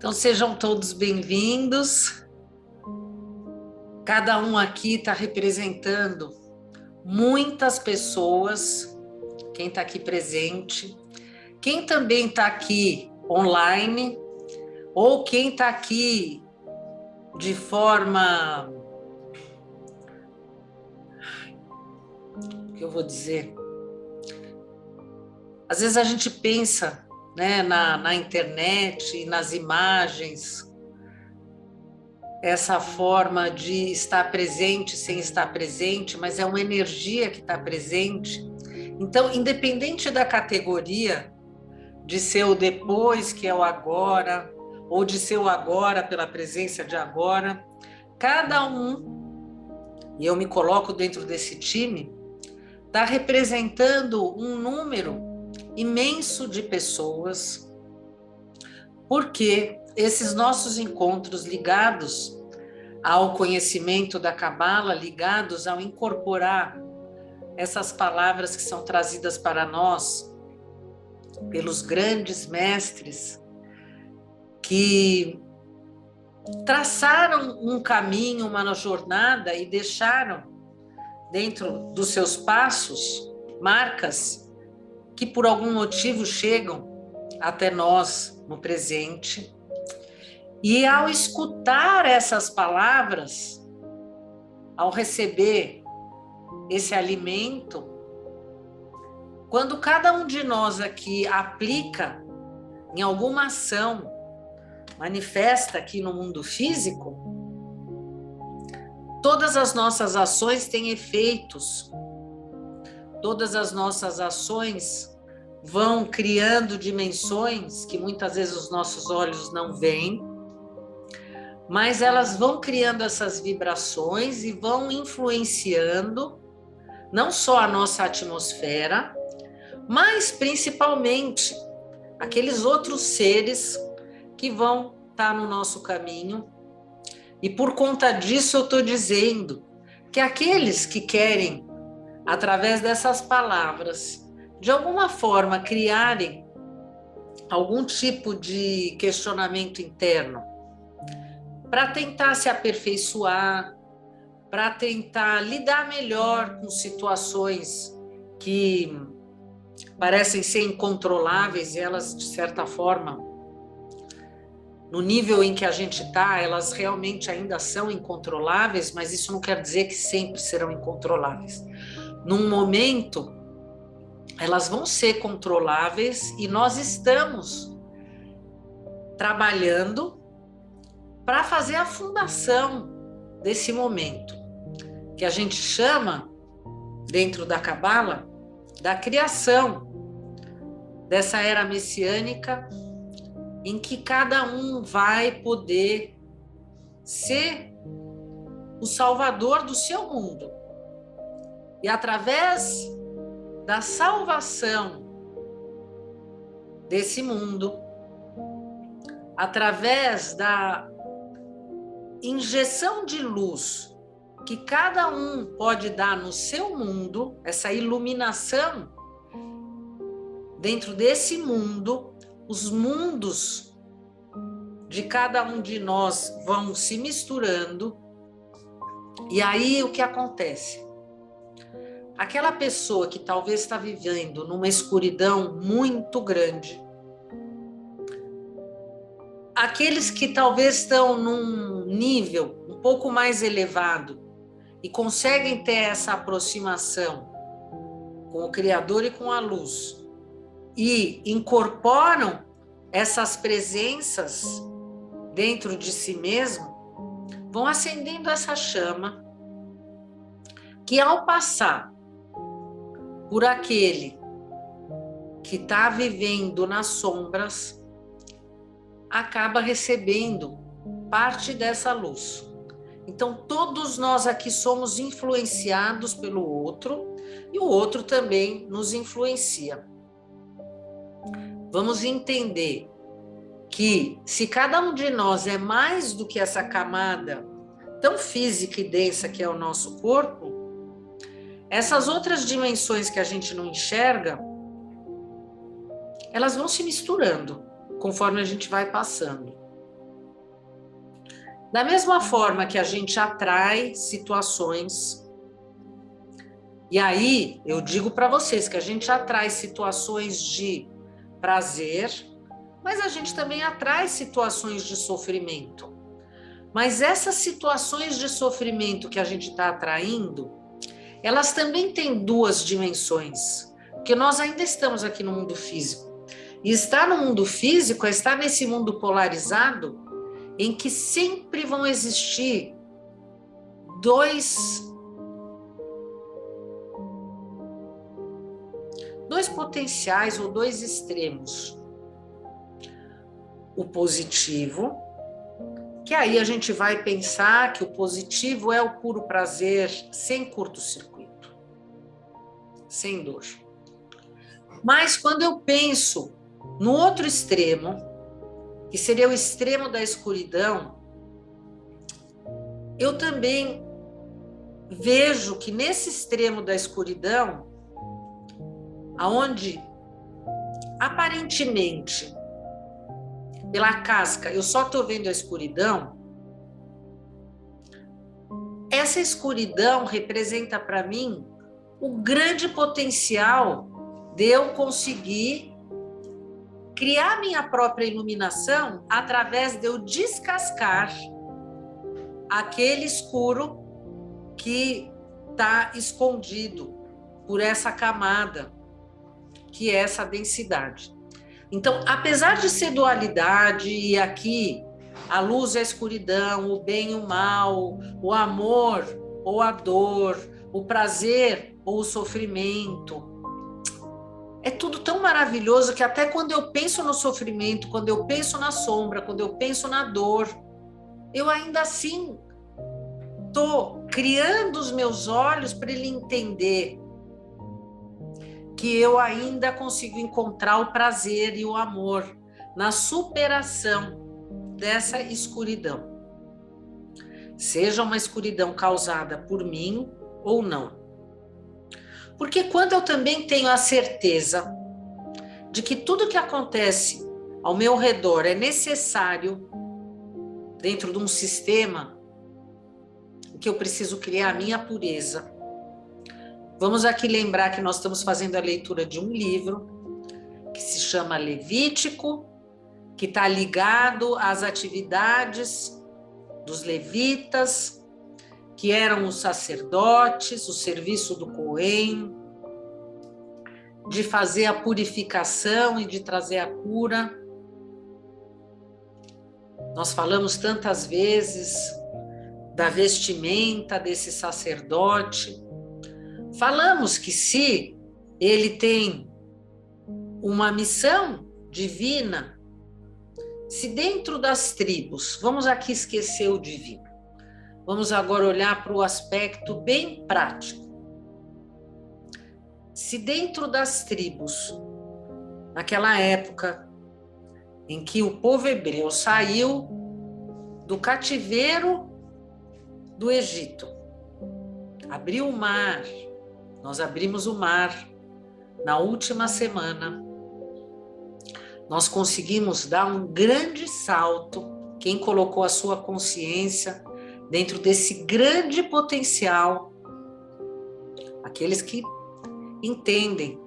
Então sejam todos bem-vindos. Cada um aqui está representando muitas pessoas, quem está aqui presente, quem também está aqui online, ou quem está aqui de forma, o que eu vou dizer? Às vezes a gente pensa, né, na internet, nas imagens, essa forma de estar presente sem estar presente, mas é uma energia que está presente. Então, independente da categoria, de ser o depois, que é o agora, ou de ser o agora pela presença de agora, cada um, e eu me coloco dentro desse time, está representando um número imenso de pessoas, porque esses nossos encontros ligados ao conhecimento da Cabala, ligados ao incorporar essas palavras que são trazidas para nós pelos grandes mestres que traçaram um caminho, uma jornada e deixaram dentro dos seus passos marcas que por algum motivo chegam até nós no presente. E ao escutar essas palavras, ao receber esse alimento, quando cada um de nós aqui aplica em alguma ação, manifesta aqui no mundo físico, todas as nossas ações têm efeitos. Todas as nossas ações vão criando dimensões que muitas vezes os nossos olhos não veem, mas elas vão criando essas vibrações e vão influenciando não só a nossa atmosfera, mas principalmente aqueles outros seres que vão estar no nosso caminho. E por conta disso eu estou dizendo que aqueles que querem, através dessas palavras, de alguma forma criarem algum tipo de questionamento interno, para tentar se aperfeiçoar, para tentar lidar melhor com situações que parecem ser incontroláveis e elas, de certa forma, no nível em que a gente está, elas realmente ainda são incontroláveis, mas isso não quer dizer que sempre serão incontroláveis. Num momento, elas vão ser controláveis e nós estamos trabalhando para fazer a fundação desse momento, que a gente chama, dentro da Cabala, da criação dessa era messiânica, em que cada um vai poder ser o salvador do seu mundo. E através da salvação desse mundo, através da injeção de luz que cada um pode dar no seu mundo, essa iluminação dentro desse mundo, os mundos de cada um de nós vão se misturando. E aí o que acontece? Aquela pessoa que talvez está vivendo numa escuridão muito grande, aqueles que talvez estão num nível um pouco mais elevado e conseguem ter essa aproximação com o Criador e com a luz e incorporam essas presenças dentro de si mesmo, vão acendendo essa chama que, ao passar por aquele que está vivendo nas sombras, acaba recebendo parte dessa luz. Então, todos nós aqui somos influenciados pelo outro e o outro também nos influencia. Vamos entender que se cada um de nós é mais do que essa camada tão física e densa que é o nosso corpo, essas outras dimensões que a gente não enxerga, elas vão se misturando conforme a gente vai passando. Da mesma forma que a gente atrai situações, e aí eu digo para vocês que a gente atrai situações de prazer, mas a gente também atrai situações de sofrimento. Mas essas situações de sofrimento que a gente está atraindo, elas também têm duas dimensões, porque nós ainda estamos aqui no mundo físico. E estar no mundo físico é estar nesse mundo polarizado em que sempre vão existir dois potenciais ou dois extremos. O positivo, que aí a gente vai pensar que o positivo é o puro prazer sem curto-circuito, sem dor. Mas quando eu penso no outro extremo, que seria o extremo da escuridão, eu também vejo que nesse extremo da escuridão, aonde aparentemente pela casca eu só estou vendo a escuridão, essa escuridão representa para mim o grande potencial de eu conseguir criar minha própria iluminação através de eu descascar aquele escuro que está escondido por essa camada, que é essa densidade. Então, apesar de ser dualidade, e aqui a luz e a escuridão, o bem e o mal, o amor ou a dor, o prazer ou o sofrimento, é tudo tão maravilhoso que até quando eu penso no sofrimento, quando eu penso na sombra, quando eu penso na dor, eu ainda assim estou criando os meus olhos para ele entender que eu ainda consigo encontrar o prazer e o amor na superação dessa escuridão. Seja uma escuridão causada por mim ou não. Porque quando eu também tenho a certeza de que tudo que acontece ao meu redor é necessário dentro de um sistema em que eu preciso criar a minha pureza. Vamos aqui lembrar que nós estamos fazendo a leitura de um livro que se chama Levítico, que está ligado às atividades dos levitas, que eram os sacerdotes, o serviço do Cohen, de fazer a purificação e de trazer a cura. Nós falamos tantas vezes da vestimenta desse sacerdote. Falamos que se ele tem uma missão divina, se dentro das tribos, vamos aqui esquecer o divino, vamos agora olhar para o aspecto bem prático. Se dentro das tribos, naquela época em que o povo hebreu saiu do cativeiro do Egito, abriu o mar, nós abrimos o mar na última semana, nós conseguimos dar um grande salto, quem colocou a sua consciência dentro desse grande potencial, aqueles que entendem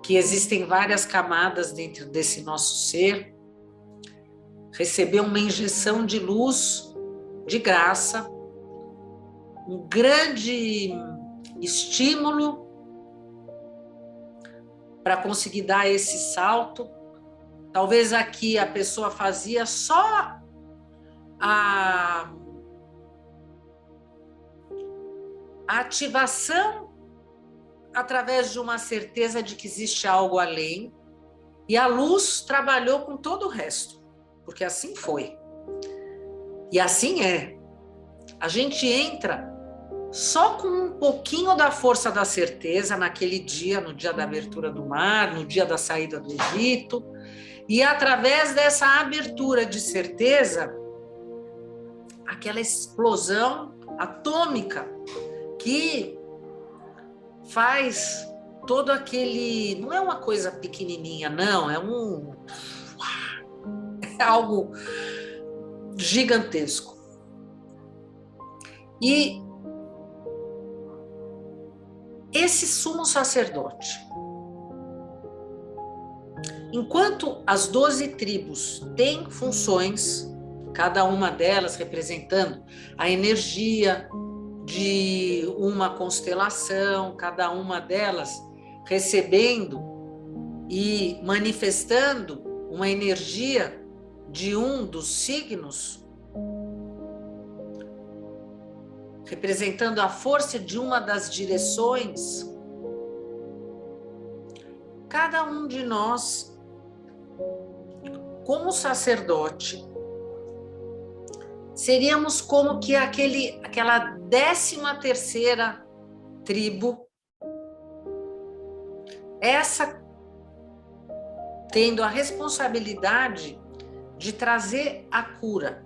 que existem várias camadas dentro desse nosso ser, recebeu uma injeção de luz, de graça, um grande estímulo para conseguir dar esse salto. Talvez aqui a pessoa fazia só a ativação através de uma certeza de que existe algo além, e a luz trabalhou com todo o resto, porque assim foi. E assim é. A gente entra só com um pouquinho da força da certeza naquele dia, no dia da abertura do mar, no dia da saída do Egito, e através dessa abertura de certeza, aquela explosão atômica que faz todo aquele... Não é uma coisa pequenininha, não, é algo gigantesco. E esse sumo sacerdote, enquanto as 12 tribos têm funções, cada uma delas representando a energia de uma constelação, cada uma delas recebendo e manifestando uma energia de um dos signos, representando a força de uma das direções, cada um de nós, como sacerdote, seríamos como que aquela 13ª tribo, essa tendo a responsabilidade de trazer a cura,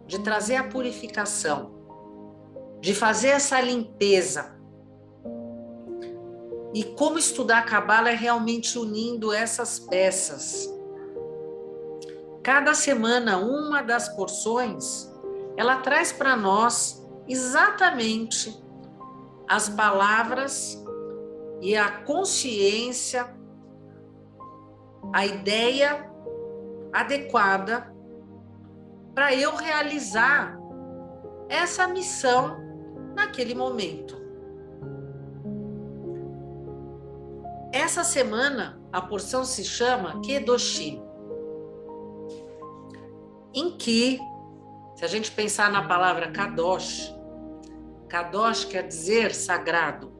de trazer a purificação, de fazer essa limpeza. E como estudar a Cabala é realmente unindo essas peças. Cada semana, uma das porções, ela traz para nós exatamente as palavras e a consciência, a ideia adequada para eu realizar essa missão naquele momento. Essa semana, a porção se chama Kedoshim, em que, se a gente pensar na palavra Kadosh, Kadosh quer dizer sagrado.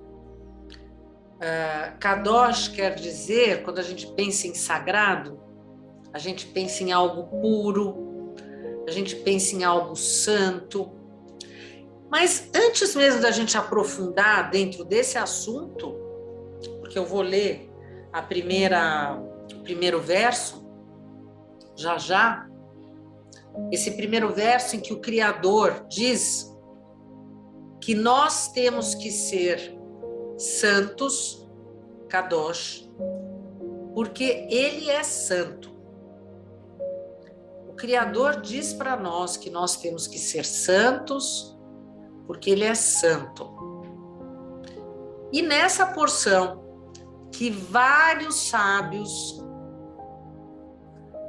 Kadosh quer dizer, quando a gente pensa em sagrado, a gente pensa em algo puro, a gente pensa em algo santo. Mas antes mesmo da gente aprofundar dentro desse assunto, porque eu vou ler o primeiro verso, já, esse primeiro verso em que o Criador diz que nós temos que ser santos, Kadosh, porque Ele é santo. O Criador diz para nós que nós temos que ser santos, porque Ele é santo. E nessa porção, que vários sábios,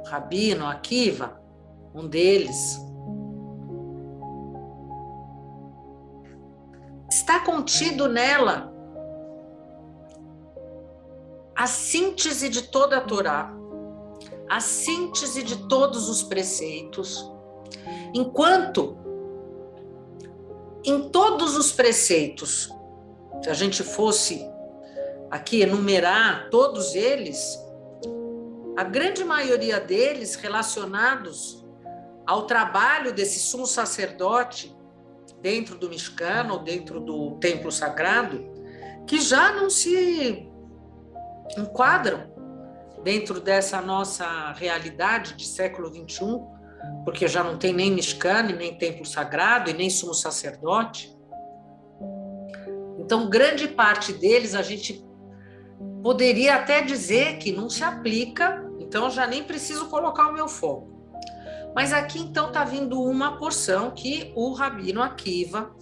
Rabino Akiva, um deles, está contido nela a síntese de toda a Torá, a síntese de todos os preceitos, enquanto em todos os preceitos, se a gente fosse aqui enumerar todos eles, a grande maioria deles relacionados ao trabalho desse sumo sacerdote dentro do Mishkan ou dentro do templo sagrado, que já não se enquadram dentro dessa nossa realidade de século XXI, porque já não tem nem Mishkan, nem templo sagrado e nem sumo sacerdote. Então, grande parte deles a gente poderia até dizer que não se aplica, então já nem preciso colocar o meu foco. Mas aqui então está vindo uma porção que o Rabino Akiva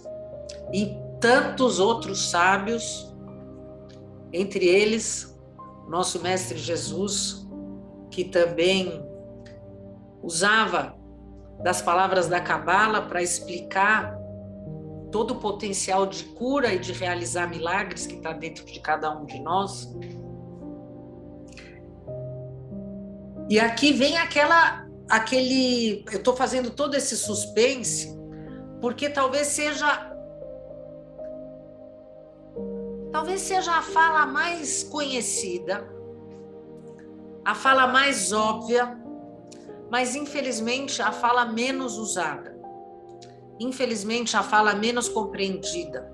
e tantos outros sábios, entre eles nosso mestre Jesus, que também usava das palavras da Cabala para explicar todo o potencial de cura e de realizar milagres que está dentro de cada um de nós. E aqui vem eu estou fazendo todo esse suspense, porque talvez seja a fala mais conhecida, a fala mais óbvia, mas infelizmente a fala menos usada. Infelizmente, a fala menos compreendida.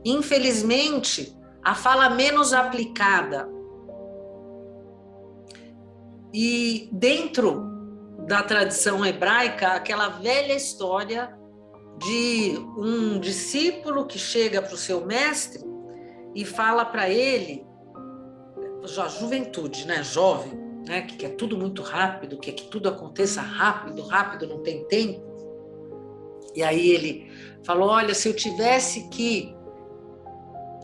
Infelizmente, a fala menos aplicada. E dentro da tradição hebraica, aquela velha história de um discípulo que chega para o seu mestre e fala para ele, já juventude, né, jovem, né, que quer tudo muito rápido, quer que tudo aconteça rápido, não tem tempo. E aí ele falou, olha, se eu tivesse que...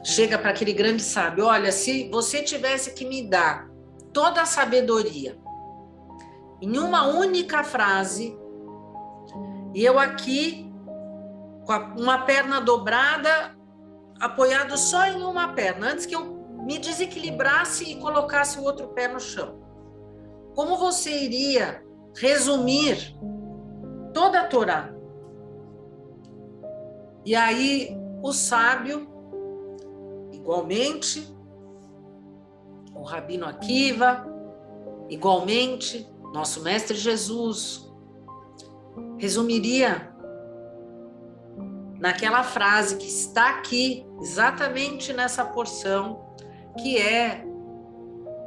Chega para aquele grande sábio, olha, se você tivesse que me dar toda a sabedoria em uma única frase, e eu aqui com uma perna dobrada, apoiado só em uma perna, antes que eu me desequilibrasse e colocasse o outro pé no chão. Como você iria resumir toda a Torá? E aí o sábio, igualmente, o Rabino Akiva, igualmente, nosso Mestre Jesus, resumiria naquela frase que está aqui, exatamente nessa porção, que é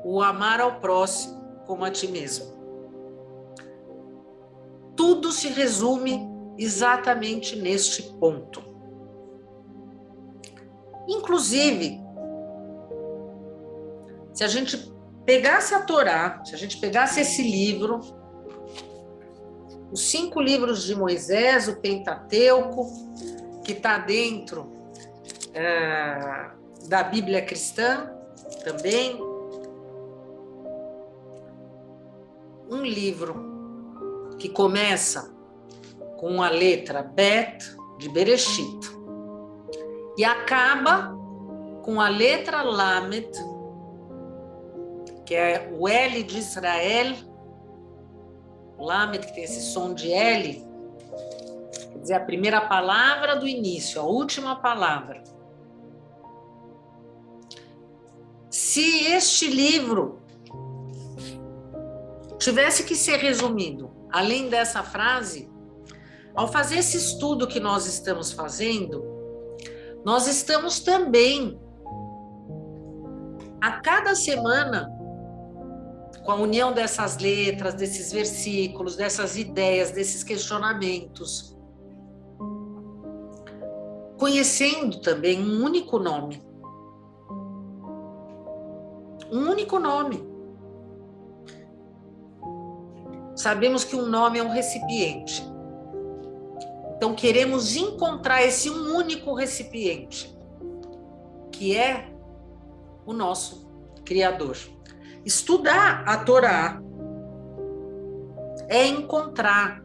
o amar ao próximo como a ti mesmo. Tudo se resume exatamente neste ponto. Inclusive, se a gente pegasse a Torá, se a gente pegasse esse livro, os 5 livros de Moisés, o Pentateuco, que está dentro da Bíblia cristã também, um livro que começa com a letra Bet, de Bereshit, e acaba com a letra Lamed, que é o L de Israel, Lamed, que tem esse som de L, quer dizer, a primeira palavra do início, a última palavra. Se este livro tivesse que ser resumido, além dessa frase, ao fazer esse estudo que nós estamos fazendo, nós estamos também, a cada semana, com a união dessas letras, desses versículos, dessas ideias, desses questionamentos, conhecendo também um único nome. Um único nome. Sabemos que um nome é um recipiente. Então, queremos encontrar esse um único recipiente, que é o nosso Criador. Estudar a Torá é encontrar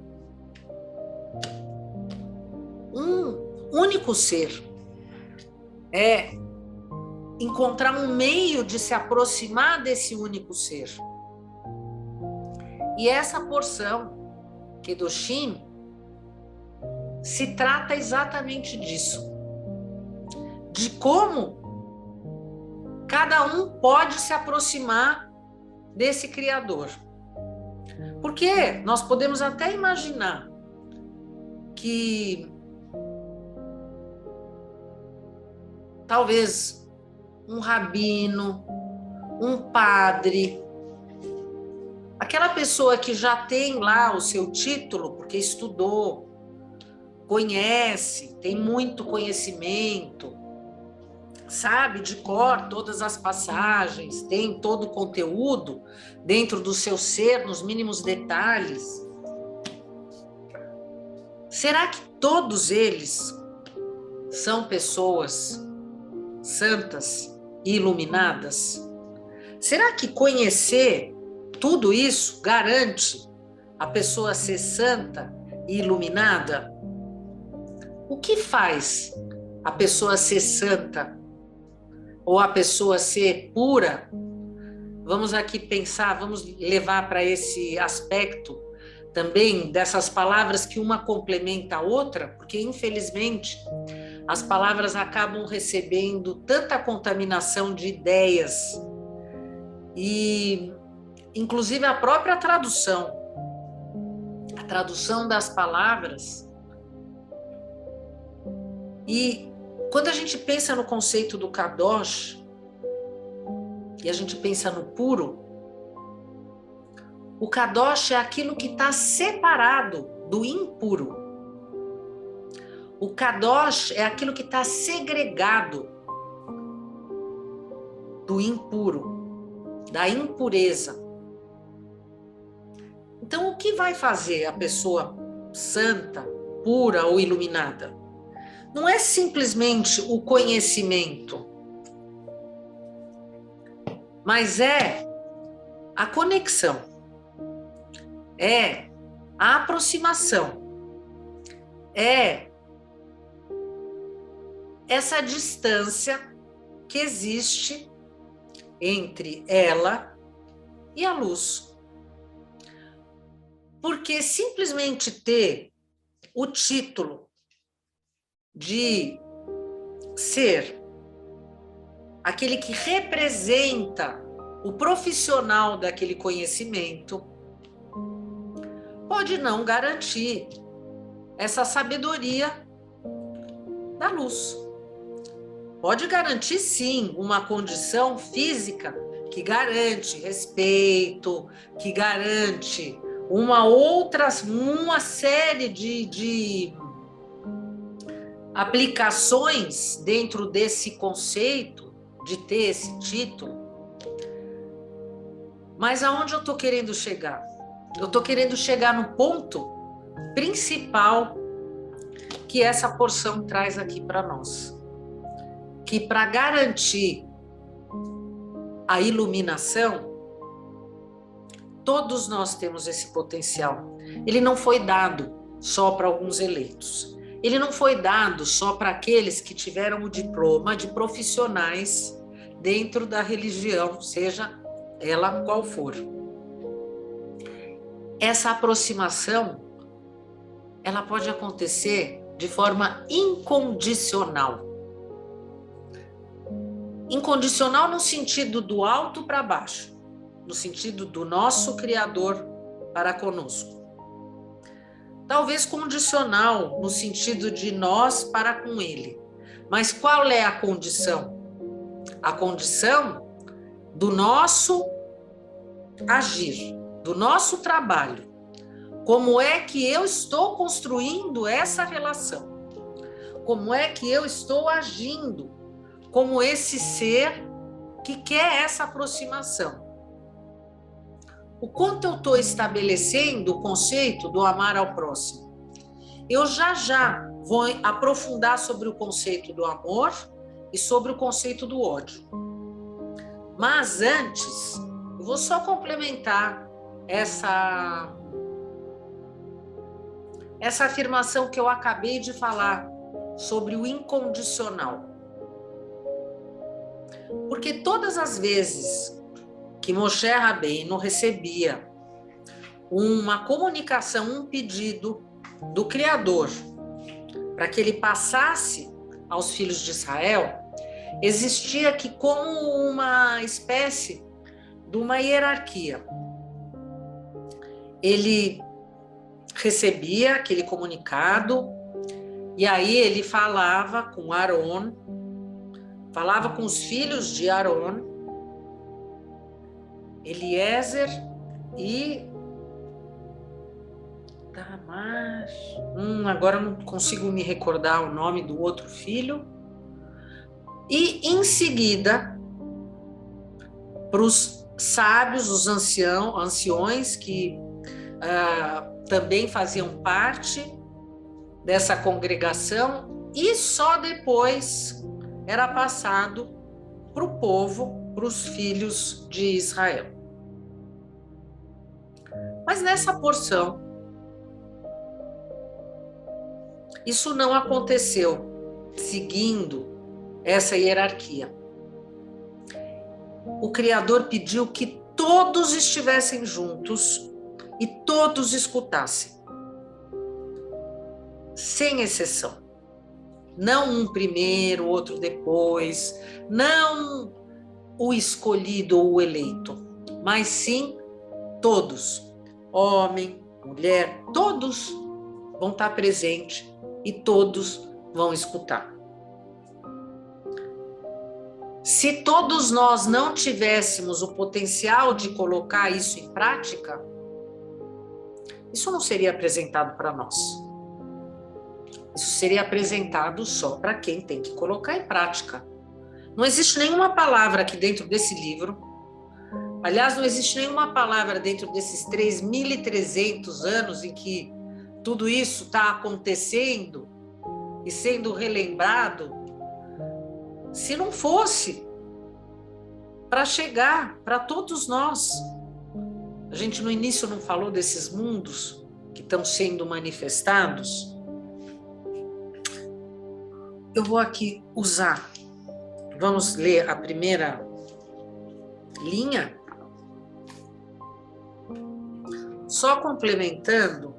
um único ser, é encontrar um meio de se aproximar desse único ser. E essa porção, Kedoshim, se trata exatamente disso, de como cada um pode se aproximar desse Criador. Porque nós podemos até imaginar que talvez um rabino, um padre, aquela pessoa que já tem lá o seu título, porque estudou, conhece, tem muito conhecimento, sabe de cor todas as passagens, tem todo o conteúdo dentro do seu ser, nos mínimos detalhes. Será que todos eles são pessoas santas e iluminadas? Será que conhecer tudo isso garante a pessoa ser santa e iluminada? O que faz a pessoa ser santa ou a pessoa ser pura? Vamos aqui pensar, vamos levar para esse aspecto também dessas palavras que uma complementa a outra, porque infelizmente as palavras acabam recebendo tanta contaminação de ideias e inclusive a própria tradução das palavras. E quando a gente pensa no conceito do Kadosh, e a gente pensa no puro, o Kadosh é aquilo que está separado do impuro. O Kadosh é aquilo que está segregado do impuro, da impureza. Então, o que vai fazer a pessoa santa, pura ou iluminada. Não é simplesmente o conhecimento, mas é a conexão, é a aproximação, é essa distância que existe entre ela e a luz. Porque simplesmente ter o título de ser aquele que representa o profissional daquele conhecimento pode não garantir essa sabedoria da luz. Pode garantir, sim, uma condição física que garante respeito, que garante uma série de aplicações dentro desse conceito de ter esse título. Mas aonde eu estou querendo chegar? Eu estou querendo chegar no ponto principal que essa porção traz aqui para nós. Que para garantir a iluminação, todos nós temos esse potencial. Ele não foi dado só para alguns eleitos. Ele não foi dado só para aqueles que tiveram o diploma de profissionais dentro da religião, seja ela qual for. Essa aproximação, ela pode acontecer de forma incondicional. Incondicional no sentido do alto para baixo, no sentido do nosso Criador para conosco. Talvez condicional no sentido de nós para com Ele. Mas qual é a condição? A condição do nosso agir, do nosso trabalho. Como é que eu estou construindo essa relação? Como é que eu estou agindo como esse ser que quer essa aproximação? O quanto eu estou estabelecendo o conceito do amar ao próximo? Eu já vou aprofundar sobre o conceito do amor e sobre o conceito do ódio. Mas antes, eu vou só complementar essa afirmação que eu acabei de falar sobre o incondicional. Porque todas as vezes que Moshe Rabbeinu recebia uma comunicação, um pedido do Criador para que ele passasse aos filhos de Israel, existia aqui como uma espécie de uma hierarquia. Ele recebia aquele comunicado e aí ele falava com Aron, falava com os filhos de Aron, Eliezer e Tamar. Agora não consigo me recordar o nome do outro filho. E em seguida, para os sábios, os anciões que também faziam parte dessa congregação, e só depois era passado para o povo, para os filhos de Israel. Mas nessa porção, isso não aconteceu seguindo essa hierarquia. O Criador pediu que todos estivessem juntos e todos escutassem, sem exceção. Não um primeiro, outro depois, não o escolhido ou o eleito, mas sim todos, homem, mulher, todos vão estar presentes e todos vão escutar. Se todos nós não tivéssemos o potencial de colocar isso em prática, isso não seria apresentado para nós. Isso seria apresentado só para quem tem que colocar em prática. Não existe nenhuma palavra aqui dentro desse livro. Aliás, não existe nenhuma palavra dentro desses 3.300 anos em que tudo isso está acontecendo e sendo relembrado, se não fosse para chegar para todos nós. A gente no início não falou desses mundos que estão sendo manifestados. Eu vou aqui usar, vamos ler a primeira linha, só complementando.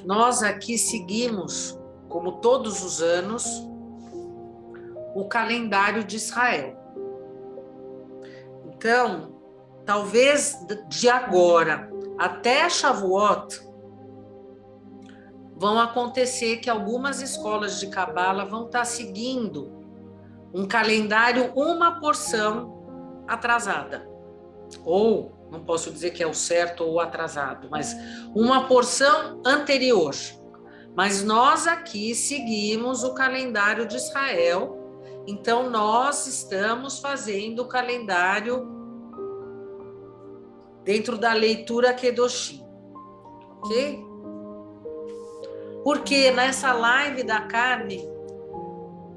Nós aqui seguimos, como todos os anos, o calendário de Israel. Então, talvez de agora até Shavuot, vão acontecer que algumas escolas de Cabala vão estar seguindo um calendário, uma porção atrasada. Ou, não posso dizer que é o certo ou atrasado, mas uma porção anterior. Mas nós aqui seguimos o calendário de Israel, então nós estamos fazendo o calendário dentro da leitura Kedoshim, ok? Porque nessa live da carne,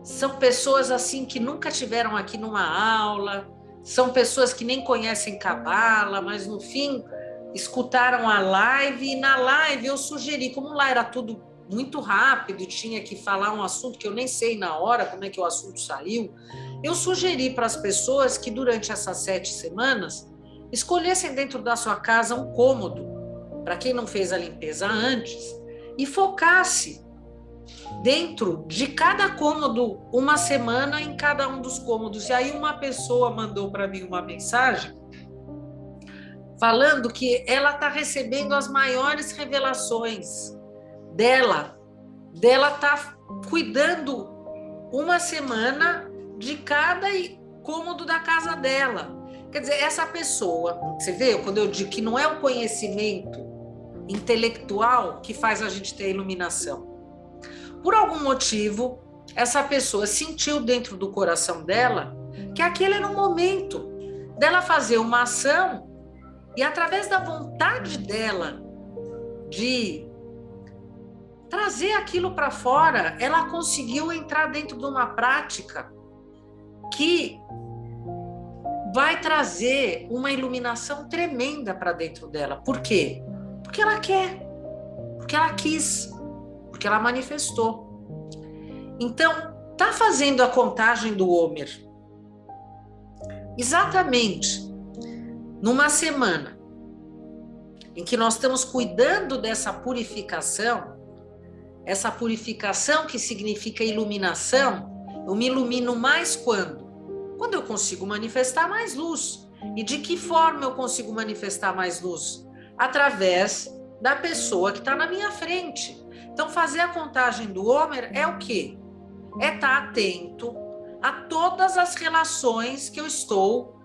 são pessoas assim que nunca tiveram aqui numa aula, são pessoas que nem conhecem Cabala, mas no fim escutaram a live, e na live eu sugeri, como lá era tudo muito rápido, tinha que falar um assunto que eu nem sei na hora como é que o assunto saiu, eu sugeri para as pessoas que durante essas 7 semanas escolhessem dentro da sua casa um cômodo, para quem não fez a limpeza antes, e focasse dentro de cada cômodo uma semana em cada um dos cômodos. E aí uma pessoa mandou para mim uma mensagem falando que ela está recebendo as maiores revelações dela está cuidando uma semana de cada cômodo da casa dela. Quer dizer, essa pessoa, você vê, quando eu digo que não é o conhecimento intelectual que faz a gente ter iluminação. Por algum motivo, essa pessoa sentiu dentro do coração dela que aquele era o momento dela fazer uma ação e, através da vontade dela de trazer aquilo para fora, ela conseguiu entrar dentro de uma prática que vai trazer uma iluminação tremenda para dentro dela. Por quê? Porque ela quer, porque ela quis, porque ela manifestou. Então, tá fazendo a contagem do Homer exatamente numa semana em que nós estamos cuidando dessa purificação, essa purificação que significa iluminação. Eu me ilumino mais quando? Quando eu consigo manifestar mais luz. E de que forma eu consigo manifestar mais luz? Através da pessoa que está na minha frente. Então, fazer a contagem do Homer é o quê? É estar atento a todas as relações que eu estou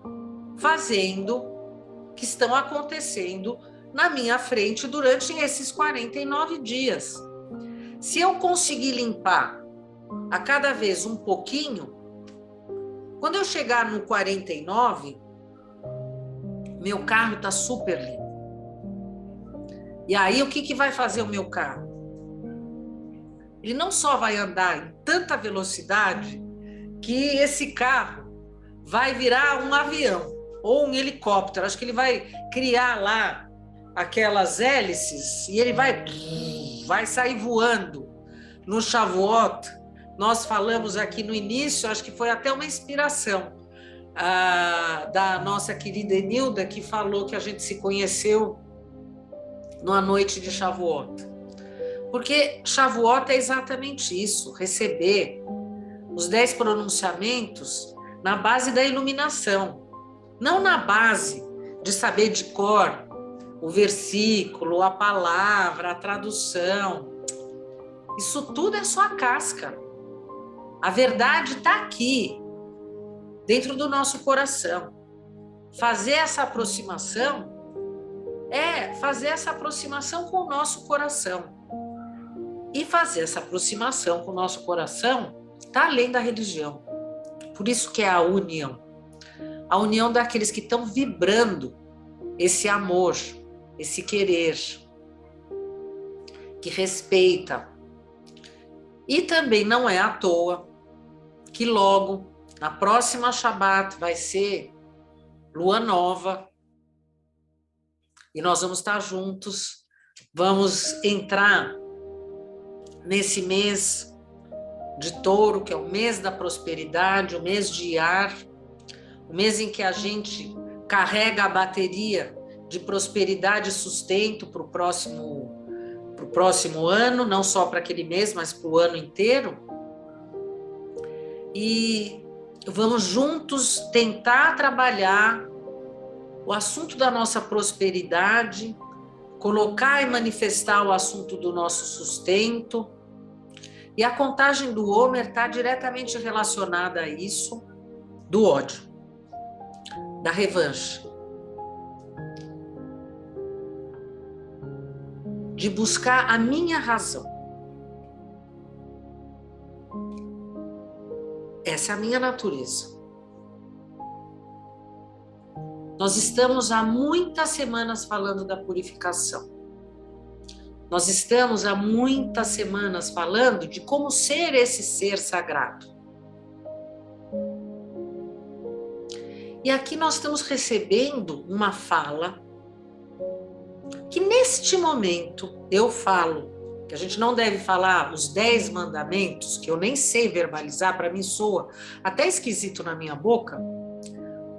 fazendo, que estão acontecendo na minha frente durante esses 49 dias. Se eu conseguir limpar a cada vez um pouquinho, quando eu chegar no 49, meu carro está super limpo. E aí, o que vai fazer o meu carro? Ele não só vai andar em tanta velocidade que esse carro vai virar um avião ou um helicóptero. Acho que ele vai criar lá aquelas hélices e ele vai sair voando. No Shavuot, nós falamos aqui no início, acho que foi até uma inspiração da nossa querida Enilda, que falou que a gente se conheceu numa noite de Shavuot. Porque Shavuot é exatamente isso, receber os 10 pronunciamentos na base da iluminação, não na base de saber de cor o versículo, a palavra, a tradução. Isso tudo é só a casca. A verdade está aqui, dentro do nosso coração. Fazer essa aproximação é fazer essa aproximação com o nosso coração. E fazer essa aproximação com o nosso coração está além da religião. Por isso que é a união. A união daqueles que estão vibrando esse amor, esse querer. que respeita. E também não é à toa que logo, na próxima Shabat, vai ser lua nova, e nós vamos estar juntos, vamos entrar nesse mês de Touro, que é o mês da prosperidade, o mês de Iyar, o mês em que a gente carrega a bateria de prosperidade e sustento para o próximo ano, não só para aquele mês, mas para o ano inteiro. E vamos juntos tentar trabalhar o assunto da nossa prosperidade, colocar e manifestar o assunto do nosso sustento. E a contagem do Homer está diretamente relacionada a isso, do ódio, da revanche, de buscar a minha razão. Essa é a minha natureza. Nós estamos há muitas semanas falando da purificação. Nós estamos há muitas semanas falando de como ser esse ser sagrado. E aqui nós estamos recebendo uma fala que neste momento eu falo, que a gente não deve falar os 10 mandamentos, que eu nem sei verbalizar, para mim soa até esquisito na minha boca,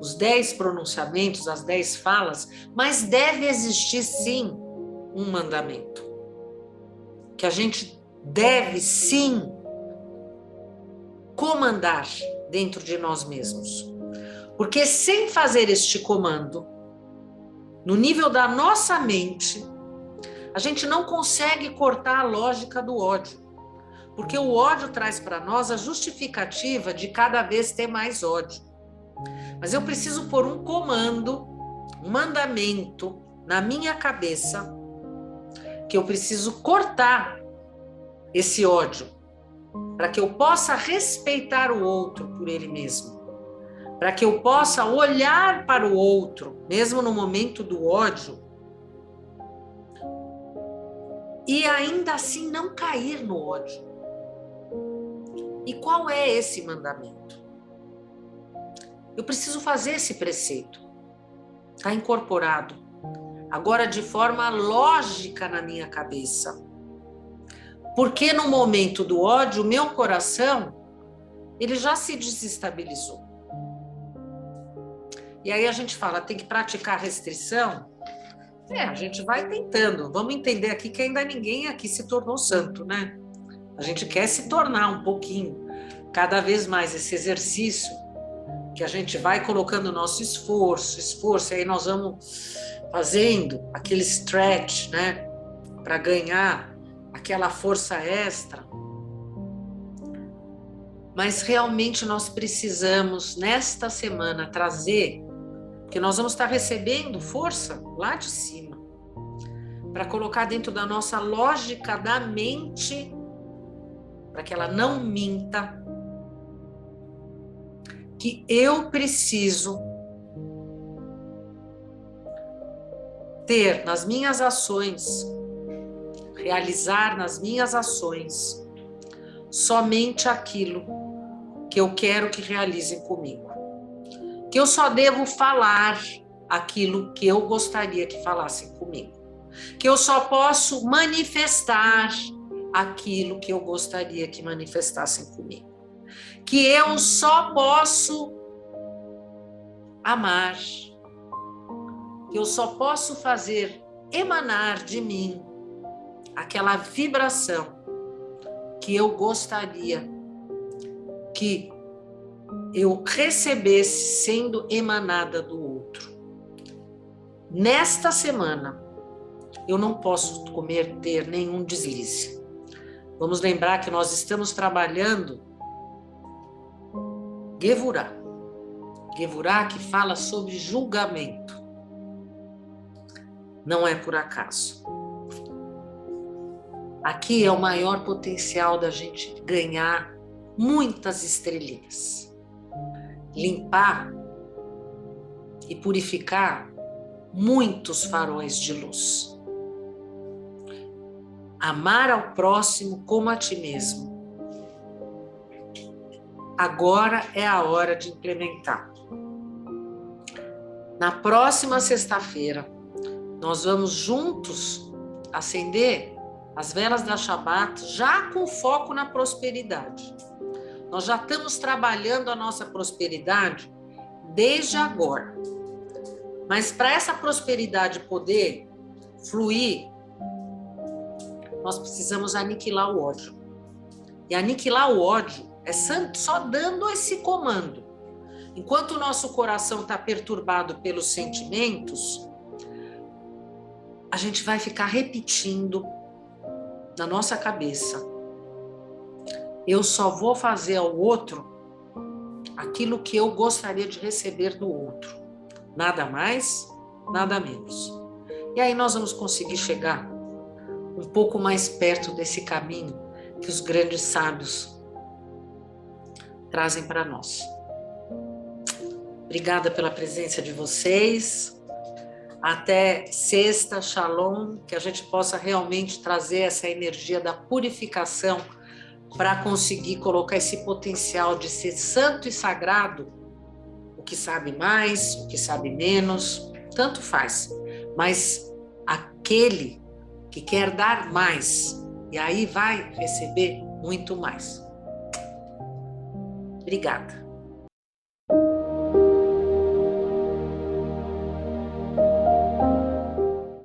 os 10 pronunciamentos, as 10 falas, mas deve existir sim um mandamento, que a gente deve sim comandar dentro de nós mesmos. Porque sem fazer este comando, no nível da nossa mente, a gente não consegue cortar a lógica do ódio. Porque o ódio traz para nós a justificativa de cada vez ter mais ódio. Mas eu preciso pôr um comando, um mandamento na minha cabeça, que eu preciso cortar esse ódio, para que eu possa respeitar o outro por ele mesmo, para que eu possa olhar para o outro, mesmo no momento do ódio, e ainda assim não cair no ódio. E qual é esse mandamento? Eu preciso fazer esse preceito. Está incorporado. Agora de forma lógica na minha cabeça. Porque no momento do ódio, o meu coração, ele já se desestabilizou. E aí a gente fala, tem que praticar restrição? A gente vai tentando. Vamos entender aqui que ainda ninguém aqui se tornou santo, né? A gente quer se tornar um pouquinho, cada vez mais esse exercício, que a gente vai colocando o nosso esforço, e aí nós vamos fazendo aquele stretch, né? Para ganhar aquela força extra. Mas realmente nós precisamos, nesta semana, trazer, porque nós vamos estar recebendo força lá de cima, para colocar dentro da nossa lógica da mente, para que ela não minta, que eu preciso ter nas minhas ações, realizar nas minhas ações, somente aquilo que eu quero que realizem comigo. Que eu só devo falar aquilo que eu gostaria que falassem comigo. Que eu só posso manifestar aquilo que eu gostaria que manifestassem comigo. Que eu só posso amar. Que eu só posso fazer emanar de mim aquela vibração que eu gostaria que eu recebesse sendo emanada do outro. Nesta semana, eu não posso cometer nenhum deslize. Vamos lembrar que nós estamos trabalhando Gevurah. Gevurah que fala sobre julgamento. Não é por acaso. Aqui é o maior potencial da gente ganhar muitas estrelinhas. Limpar e purificar muitos faróis de luz. Amar ao próximo como a ti mesmo. Agora é a hora de implementar. Na próxima sexta-feira, nós vamos juntos acender as velas da Shabat, já com foco na prosperidade. Nós já estamos trabalhando a nossa prosperidade desde agora. Mas para essa prosperidade poder fluir, nós precisamos aniquilar o ódio. E aniquilar o ódio é só dando esse comando. Enquanto o nosso coração está perturbado pelos sentimentos, a gente vai ficar repetindo na nossa cabeça: eu só vou fazer ao outro aquilo que eu gostaria de receber do outro. Nada mais, nada menos. E aí nós vamos conseguir chegar um pouco mais perto desse caminho que os grandes sábios trazem para nós. Obrigada pela presença de vocês. Até sexta, shalom, que a gente possa realmente trazer essa energia da purificação para conseguir colocar esse potencial de ser santo e sagrado. O que sabe mais, o que sabe menos, tanto faz. Mas aquele que quer dar mais, e aí vai receber muito mais. Obrigada.